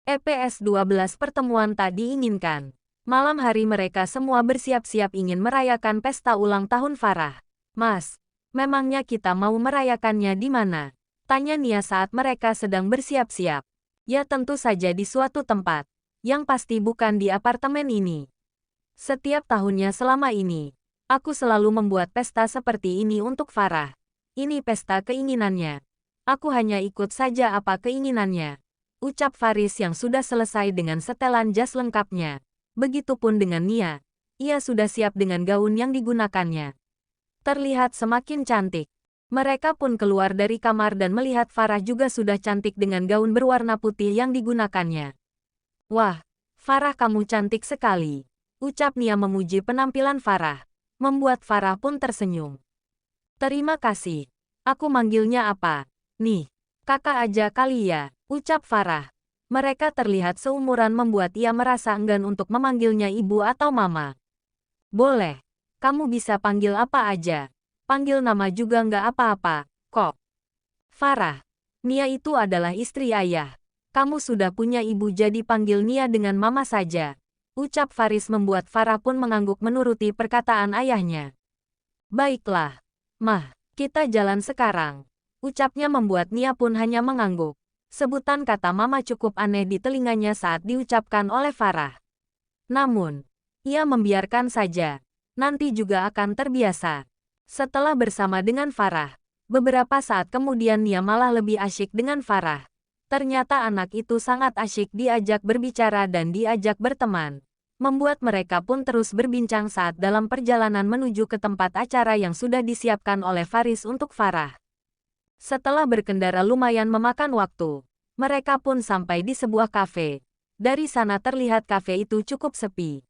EPS 12 pertemuan tak diinginkan. Malam hari mereka semua bersiap-siap ingin merayakan pesta ulang tahun Farah. Mas, memangnya kita mau merayakannya di mana? Tanya Nia saat mereka sedang bersiap-siap. Ya tentu saja di suatu tempat. Yang pasti bukan di apartemen ini. Setiap tahunnya selama ini, aku selalu membuat pesta seperti ini untuk Farah. Ini pesta keinginannya. Aku hanya ikut saja apa keinginannya. Ucap Faris yang sudah selesai dengan setelan jas lengkapnya. Begitupun dengan Nia. Ia sudah siap dengan gaun yang digunakannya. Terlihat semakin cantik. Mereka pun keluar dari kamar dan melihat Farah juga sudah cantik dengan gaun berwarna putih yang digunakannya. Wah, Farah kamu cantik sekali. Ucap Nia memuji penampilan Farah. Membuat Farah pun tersenyum. Terima kasih. Aku manggilnya apa? Nih, kakak aja kali ya, ucap Farah. Mereka terlihat seumuran membuat ia merasa enggan untuk memanggilnya ibu atau mama. Boleh. Kamu bisa panggil apa aja. Panggil nama juga nggak apa-apa, kok. Farah. Nia itu adalah istri ayah. Kamu sudah punya ibu jadi panggil Nia dengan mama saja. Ucap Faris membuat Farah pun mengangguk menuruti perkataan ayahnya. Baiklah. Mah, kita jalan sekarang. Ucapnya membuat Nia pun hanya mengangguk. Sebutan kata mama cukup aneh di telinganya saat diucapkan oleh Farah. Namun, ia membiarkan saja. Nanti juga akan terbiasa. Setelah bersama dengan Farah, beberapa saat kemudian Nia malah lebih asyik dengan Farah. Ternyata anak itu sangat asyik diajak berbicara dan diajak berteman. Membuat mereka pun terus berbincang saat dalam perjalanan menuju ke tempat acara yang sudah disiapkan oleh Faris untuk Farah. Setelah berkendara lumayan memakan waktu, mereka pun sampai di sebuah kafe. Dari sana terlihat kafe itu cukup sepi.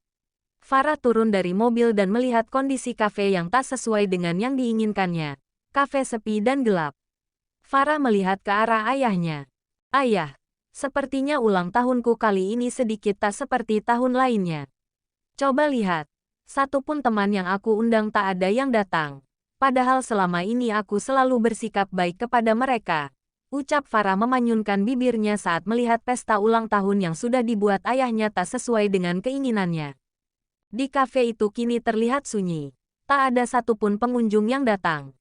Farah turun dari mobil dan melihat kondisi kafe yang tak sesuai dengan yang diinginkannya. Kafe sepi dan gelap. Farah melihat ke arah ayahnya. Ayah, sepertinya ulang tahunku kali ini sedikit tak seperti tahun lainnya. Coba lihat, satupun teman yang aku undang tak ada yang datang. Padahal selama ini aku selalu bersikap baik kepada mereka. Ucap Farah memanyunkan bibirnya saat melihat pesta ulang tahun yang sudah dibuat ayahnya tak sesuai dengan keinginannya. Di kafe itu kini terlihat sunyi. Tak ada satupun pengunjung yang datang.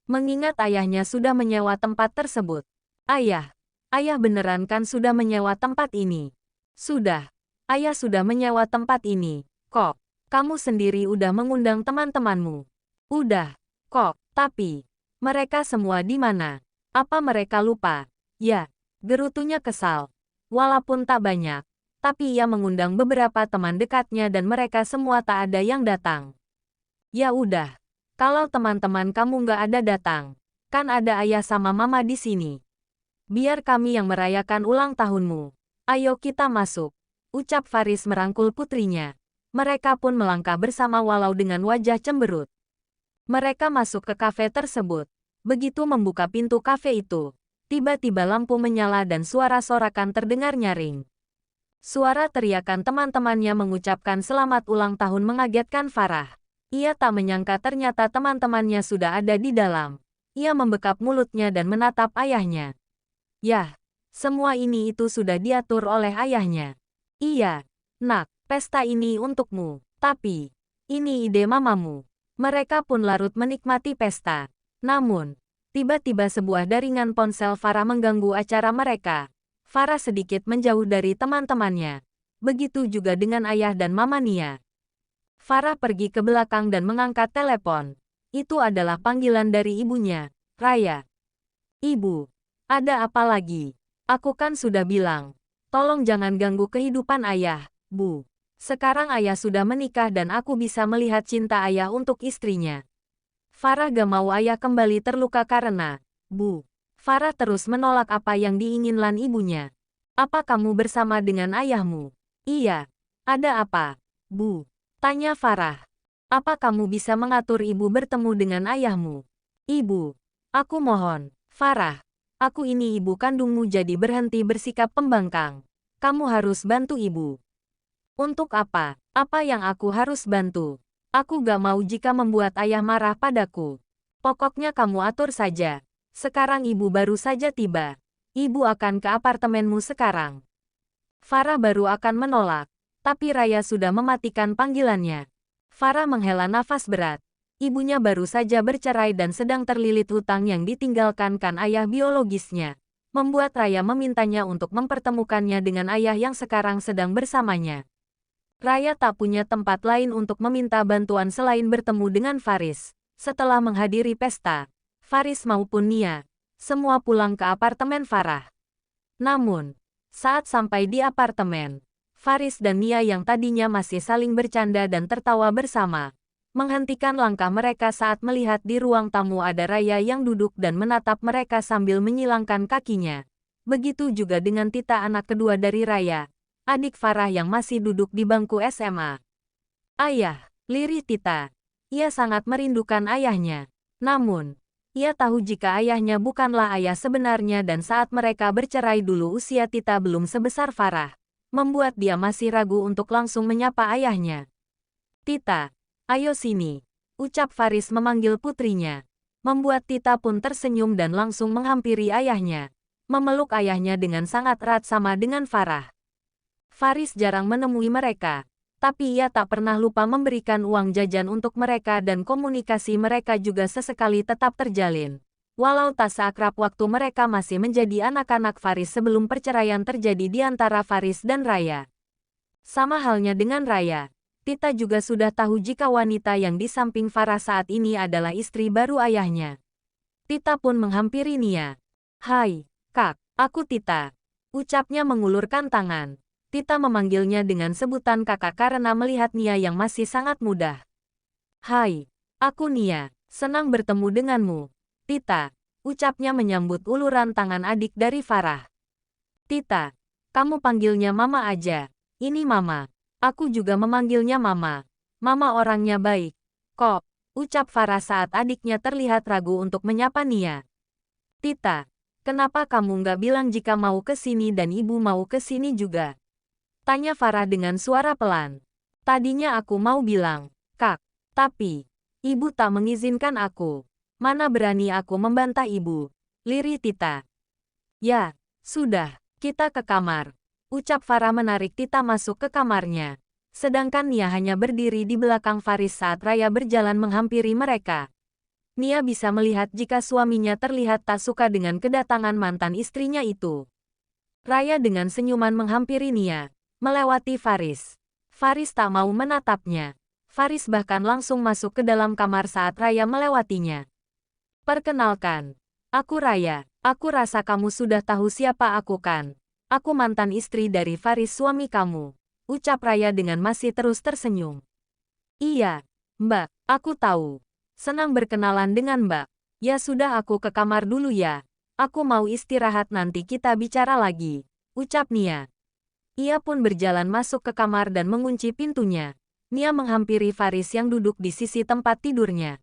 Mengingat ayahnya sudah menyewa tempat tersebut. Ayah beneran kan sudah menyewa tempat ini? Sudah. Ayah sudah menyewa tempat ini. Kok, kamu sendiri udah mengundang teman-temanmu? Udah. Kok, tapi, mereka semua di mana? Apa mereka lupa? Ya, gerutunya kesal. Walaupun tak banyak, tapi ia mengundang beberapa teman dekatnya dan mereka semua tak ada yang datang. Ya udah, kalau teman-teman kamu nggak ada datang, kan ada ayah sama mama di sini. Biar kami yang merayakan ulang tahunmu. Ayo kita masuk. Ucap Faris merangkul putrinya. Mereka pun melangkah bersama walau dengan wajah cemberut. Mereka masuk ke kafe tersebut. Begitu membuka pintu kafe itu, tiba-tiba lampu menyala dan suara sorakan terdengar nyaring. Suara teriakan teman-temannya mengucapkan selamat ulang tahun mengagetkan Farah. Ia tak menyangka ternyata teman-temannya sudah ada di dalam. Ia membekap mulutnya dan menatap ayahnya. Yah, semua ini itu sudah diatur oleh ayahnya. Iya, nak, pesta ini untukmu. Tapi, ini ide mamamu. Mereka pun larut menikmati pesta. Namun, tiba-tiba sebuah daringan ponsel Farah mengganggu acara mereka. Farah sedikit menjauh dari teman-temannya. Begitu juga dengan ayah dan mama Nia. Farah pergi ke belakang dan mengangkat telepon. Itu adalah panggilan dari ibunya, Raya. Ibu, ada apa lagi? Aku kan sudah bilang, tolong jangan ganggu kehidupan ayah, Bu. Sekarang ayah sudah menikah dan aku bisa melihat cinta ayah untuk istrinya. Farah gak mau ayah kembali terluka karena, Bu. Farah terus menolak apa yang diinginkan ibunya. Apa kamu bersama dengan ayahmu? Iya. Ada apa, Bu? Tanya Farah. Apa kamu bisa mengatur ibu bertemu dengan ayahmu? Ibu. Aku mohon. Farah. Aku ini ibu kandungmu jadi berhenti bersikap pembangkang. Kamu harus bantu ibu. Untuk apa? Apa yang aku harus bantu? Aku gak mau jika membuat ayah marah padaku. Pokoknya kamu atur saja. Sekarang ibu baru saja tiba. Ibu akan ke apartemenmu sekarang. Farah baru akan menolak, tapi Raya sudah mematikan panggilannya. Farah menghela nafas berat. Ibunya baru saja bercerai dan sedang terlilit hutang yang ditinggalkan kan ayah biologisnya, membuat Raya memintanya untuk mempertemukannya dengan ayah yang sekarang sedang bersamanya. Raya tak punya tempat lain untuk meminta bantuan selain bertemu dengan Faris. Setelah menghadiri pesta, Faris maupun Nia, semua pulang ke apartemen Farah. Namun, saat sampai di apartemen, Faris dan Nia yang tadinya masih saling bercanda dan tertawa bersama, menghentikan langkah mereka saat melihat di ruang tamu ada Raya yang duduk dan menatap mereka sambil menyilangkan kakinya. Begitu juga dengan Tita, anak kedua dari Raya, adik Farah yang masih duduk di bangku SMA. Ayah, lirih Tita. Ia sangat merindukan ayahnya. Namun, ia tahu jika ayahnya bukanlah ayah sebenarnya dan saat mereka bercerai dulu usia Tita belum sebesar Farah, membuat dia masih ragu untuk langsung menyapa ayahnya. Tita, ayo sini, ucap Faris memanggil putrinya. Membuat Tita pun tersenyum dan langsung menghampiri ayahnya. Memeluk ayahnya dengan sangat erat sama dengan Farah. Faris jarang menemui mereka, tapi ia tak pernah lupa memberikan uang jajan untuk mereka dan komunikasi mereka juga sesekali tetap terjalin. Walau tak seakrab waktu mereka masih menjadi anak-anak Faris sebelum perceraian terjadi di antara Faris dan Raya. Sama halnya dengan Raya, Tita juga sudah tahu jika wanita yang di samping Farah saat ini adalah istri baru ayahnya. Tita pun menghampiri Nia. "Hai, Kak, aku Tita," ucapnya mengulurkan tangan. Tita memanggilnya dengan sebutan kakak karena melihat Nia yang masih sangat muda. "Hai, aku Nia, senang bertemu denganmu, Tita," ucapnya menyambut uluran tangan adik dari Farah. "Tita, kamu panggilnya Mama aja, ini Mama." "Aku juga memanggilnya Mama. Mama orangnya baik kok," ucap Farah saat adiknya terlihat ragu untuk menyapa Nia. "Tita, kenapa kamu nggak bilang jika mau ke sini dan ibu mau ke sini juga?" tanya Farah dengan suara pelan. "Tadinya aku mau bilang, Kak, tapi ibu tak mengizinkan aku. Mana berani aku membantah ibu," lirih Tita. "Ya, sudah, kita ke kamar," ucap Farah menarik Tita masuk ke kamarnya. Sedangkan Nia hanya berdiri di belakang Faris saat Raya berjalan menghampiri mereka. Nia bisa melihat jika suaminya terlihat tak suka dengan kedatangan mantan istrinya itu. Raya dengan senyuman menghampiri Nia, melewati Faris. Faris tak mau menatapnya. Faris bahkan langsung masuk ke dalam kamar saat Raya melewatinya. "Perkenalkan, aku Raya. Aku rasa kamu sudah tahu siapa aku kan? Aku mantan istri dari Faris suami kamu," ucap Raya dengan masih terus tersenyum. "Iya, Mbak, aku tahu. Senang berkenalan dengan Mbak. Ya sudah, aku ke kamar dulu ya. Aku mau istirahat, nanti kita bicara lagi," ucap Nia. Ia pun berjalan masuk ke kamar dan mengunci pintunya. Nia menghampiri Faris yang duduk di sisi tempat tidurnya.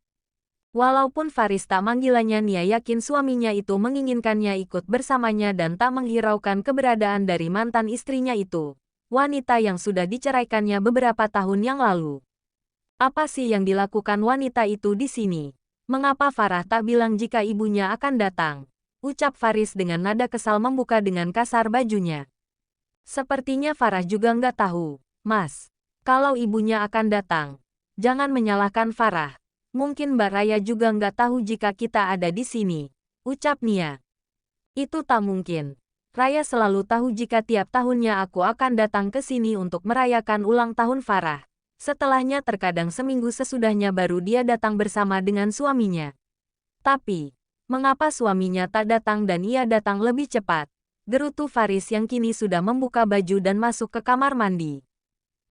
Walaupun Faris tak manggilannya, Nia yakin suaminya itu menginginkannya ikut bersamanya dan tak menghiraukan keberadaan dari mantan istrinya itu, wanita yang sudah diceraikannya beberapa tahun yang lalu. Apa sih yang dilakukan wanita itu di sini? Mengapa Farah tak bilang jika ibunya akan datang? Ucap Faris dengan nada kesal membuka dengan kasar bajunya. Sepertinya Farah juga nggak tahu, Mas. Kalau ibunya akan datang, jangan menyalahkan Farah. Mungkin Mbak Raya juga nggak tahu jika kita ada di sini, ucap Nia. Itu tak mungkin. Raya selalu tahu jika tiap tahunnya aku akan datang ke sini untuk merayakan ulang tahun Farah. Setelahnya terkadang seminggu sesudahnya baru dia datang bersama dengan suaminya. Tapi, mengapa suaminya tak datang dan ia datang lebih cepat? Gerutu Faris yang kini sudah membuka baju dan masuk ke kamar mandi.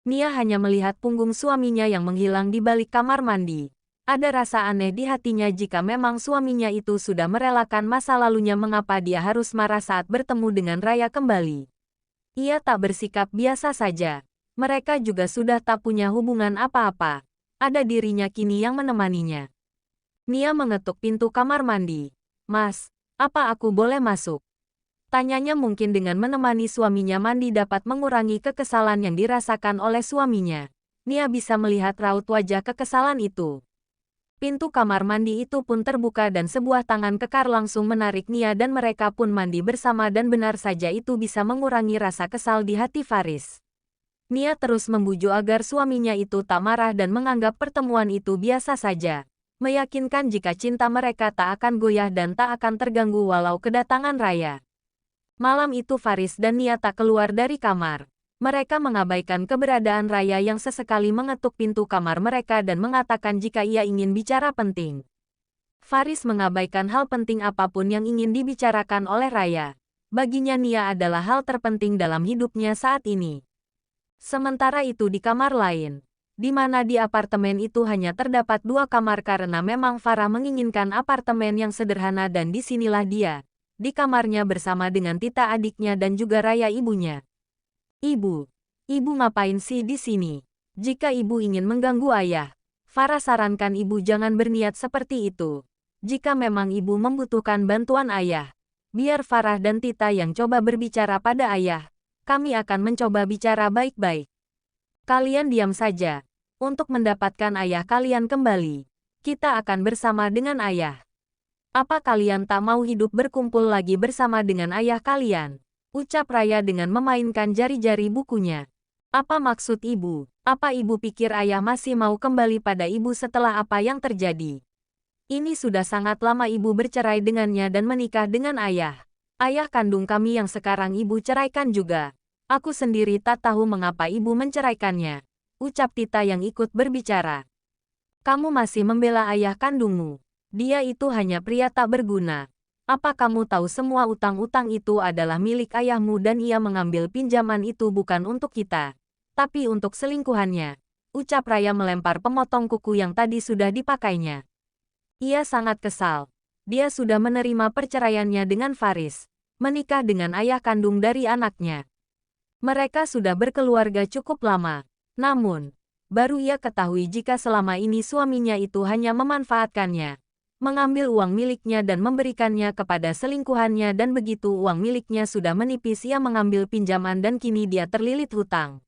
Nia hanya melihat punggung suaminya yang menghilang di balik kamar mandi. Ada rasa aneh di hatinya jika memang suaminya itu sudah merelakan masa lalunya, mengapa dia harus marah saat bertemu dengan Raya kembali. Ia tak bersikap biasa saja. Mereka juga sudah tak punya hubungan apa-apa. Ada dirinya kini yang menemaninya. Nia mengetuk pintu kamar mandi. "Mas, apa aku boleh masuk?" tanyanya. Mungkin dengan menemani suaminya mandi dapat mengurangi kekesalan yang dirasakan oleh suaminya. Nia bisa melihat raut wajah kekesalan itu. Pintu kamar mandi itu pun terbuka dan sebuah tangan kekar langsung menarik Nia dan mereka pun mandi bersama dan benar saja itu bisa mengurangi rasa kesal di hati Faris. Nia terus membujuk agar suaminya itu tak marah dan menganggap pertemuan itu biasa saja. Meyakinkan jika cinta mereka tak akan goyah dan tak akan terganggu walau kedatangan Raya. Malam itu Faris dan Nia tak keluar dari kamar. Mereka mengabaikan keberadaan Raya yang sesekali mengetuk pintu kamar mereka dan mengatakan jika ia ingin bicara penting. Faris mengabaikan hal penting apapun yang ingin dibicarakan oleh Raya. Baginya Nia adalah hal terpenting dalam hidupnya saat ini. Sementara itu di kamar lain, di mana di apartemen itu hanya terdapat 2 kamar karena memang Farah menginginkan apartemen yang sederhana dan disinilah dia, di kamarnya bersama dengan Tita adiknya dan juga Raya ibunya. Ibu ngapain sih di sini? Jika ibu ingin mengganggu ayah, Farah sarankan ibu jangan berniat seperti itu. Jika memang ibu membutuhkan bantuan ayah, biar Farah dan Tita yang coba berbicara pada ayah. Kami akan mencoba bicara baik-baik. Kalian diam saja. Untuk mendapatkan ayah kalian kembali, kita akan bersama dengan ayah. Apa kalian tak mau hidup berkumpul lagi bersama dengan ayah kalian? Ucap Raya dengan memainkan jari-jari bukunya. Apa maksud ibu? Apa ibu pikir ayah masih mau kembali pada ibu setelah apa yang terjadi? Ini sudah sangat lama ibu bercerai dengannya dan menikah dengan ayah. Ayah kandung kami yang sekarang ibu ceraikan juga. Aku sendiri tak tahu mengapa ibu menceraikannya. Ucap Tita yang ikut berbicara. Kamu masih membela ayah kandungmu. Dia itu hanya pria tak berguna. Apa kamu tahu semua utang-utang itu adalah milik ayahmu dan ia mengambil pinjaman itu bukan untuk kita, tapi untuk selingkuhannya. Ucap Raya melempar pemotong kuku yang tadi sudah dipakainya. Ia sangat kesal. Dia sudah menerima perceraiannya dengan Faris, menikah dengan ayah kandung dari anaknya. Mereka sudah berkeluarga cukup lama. Namun, baru ia ketahui jika selama ini suaminya itu hanya memanfaatkannya, mengambil uang miliknya dan memberikannya kepada selingkuhannya dan begitu uang miliknya sudah menipis ia mengambil pinjaman dan kini dia terlilit hutang.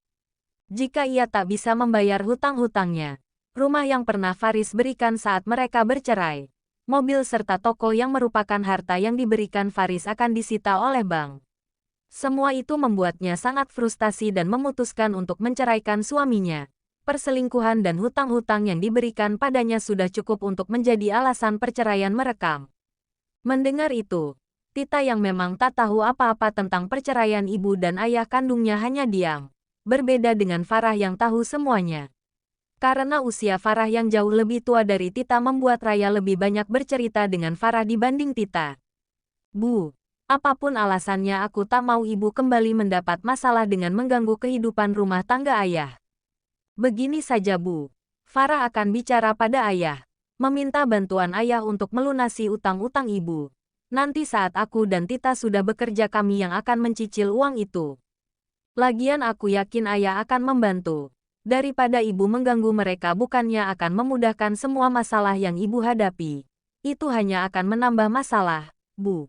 Jika ia tak bisa membayar hutang-hutangnya, rumah yang pernah Faris berikan saat mereka bercerai, mobil serta toko yang merupakan harta yang diberikan Faris akan disita oleh bank. Semua itu membuatnya sangat frustasi dan memutuskan untuk menceraikan suaminya. Perselingkuhan dan hutang-hutang yang diberikan padanya sudah cukup untuk menjadi alasan perceraian merekam. Mendengar itu, Tita yang memang tak tahu apa-apa tentang perceraian ibu dan ayah kandungnya hanya diam. Berbeda dengan Farah yang tahu semuanya. Karena usia Farah yang jauh lebih tua dari Tita membuat Raya lebih banyak bercerita dengan Farah dibanding Tita. Bu, apapun alasannya aku tak mau ibu kembali mendapat masalah dengan mengganggu kehidupan rumah tangga ayah. Begini saja Bu, Farah akan bicara pada ayah, meminta bantuan ayah untuk melunasi utang-utang ibu. Nanti saat aku dan Tita sudah bekerja kami yang akan mencicil uang itu. Lagian aku yakin ayah akan membantu. Daripada ibu mengganggu mereka bukannya akan memudahkan semua masalah yang ibu hadapi. Itu hanya akan menambah masalah, Bu.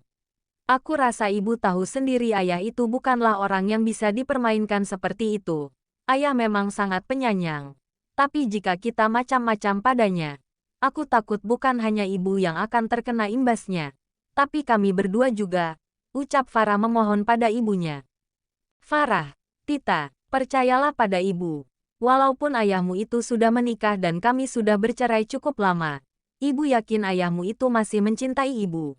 Aku rasa ibu tahu sendiri ayah itu bukanlah orang yang bisa dipermainkan seperti itu. Ayah memang sangat penyayang. Tapi jika kita macam-macam padanya, aku takut bukan hanya ibu yang akan terkena imbasnya, tapi kami berdua juga, ucap Farah memohon pada ibunya. Farah, Tita, percayalah pada ibu. Walaupun ayahmu itu sudah menikah dan kami sudah bercerai cukup lama, ibu yakin ayahmu itu masih mencintai ibu.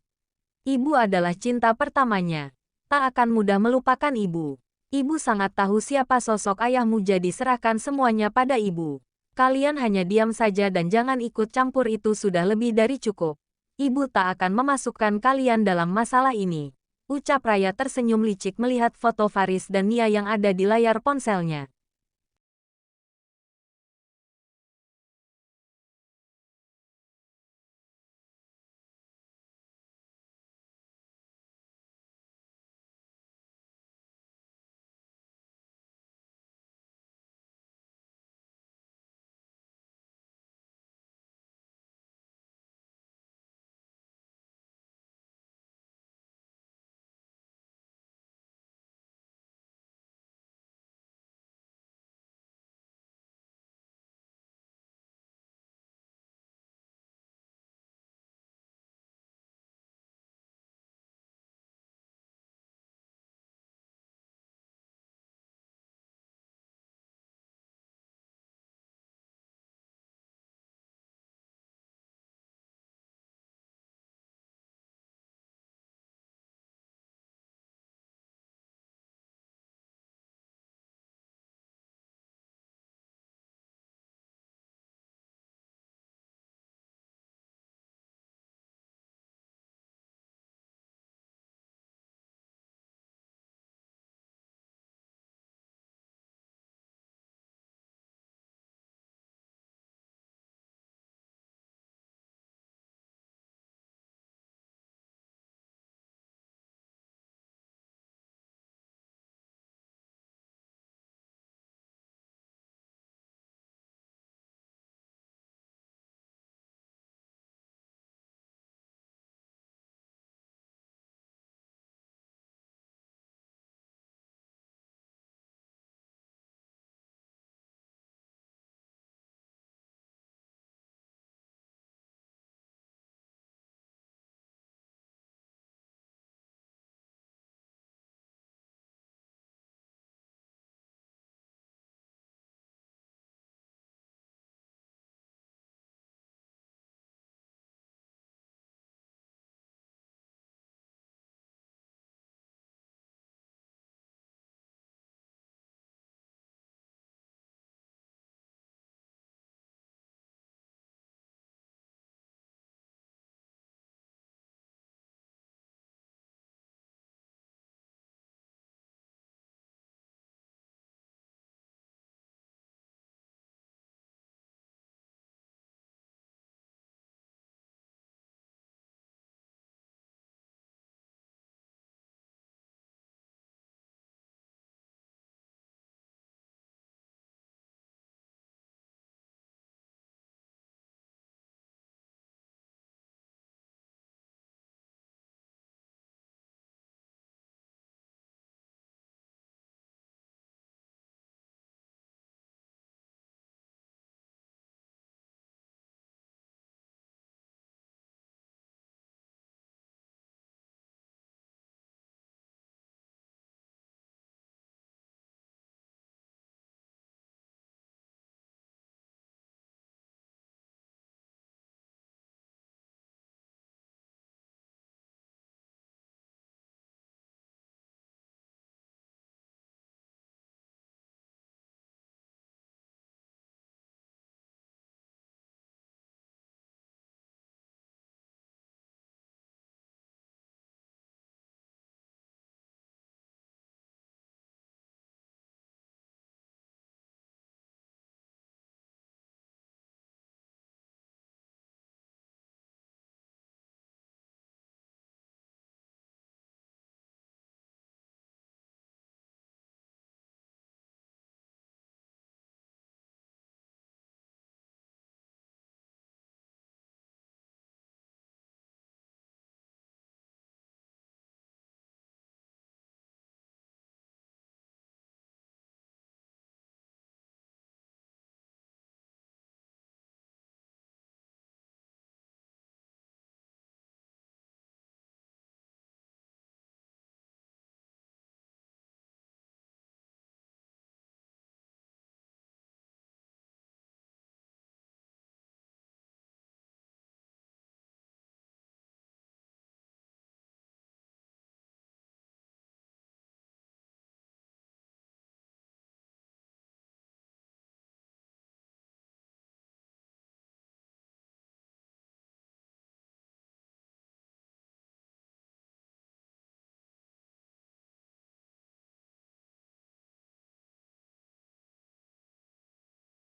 Ibu adalah cinta pertamanya. Tak akan mudah melupakan ibu. Ibu sangat tahu siapa sosok ayahmu jadi serahkan semuanya pada ibu. Kalian hanya diam saja dan jangan ikut campur itu sudah lebih dari cukup. Ibu tak akan memasukkan kalian dalam masalah ini. Ucap Raya tersenyum licik melihat foto Faris dan Nia yang ada di layar ponselnya.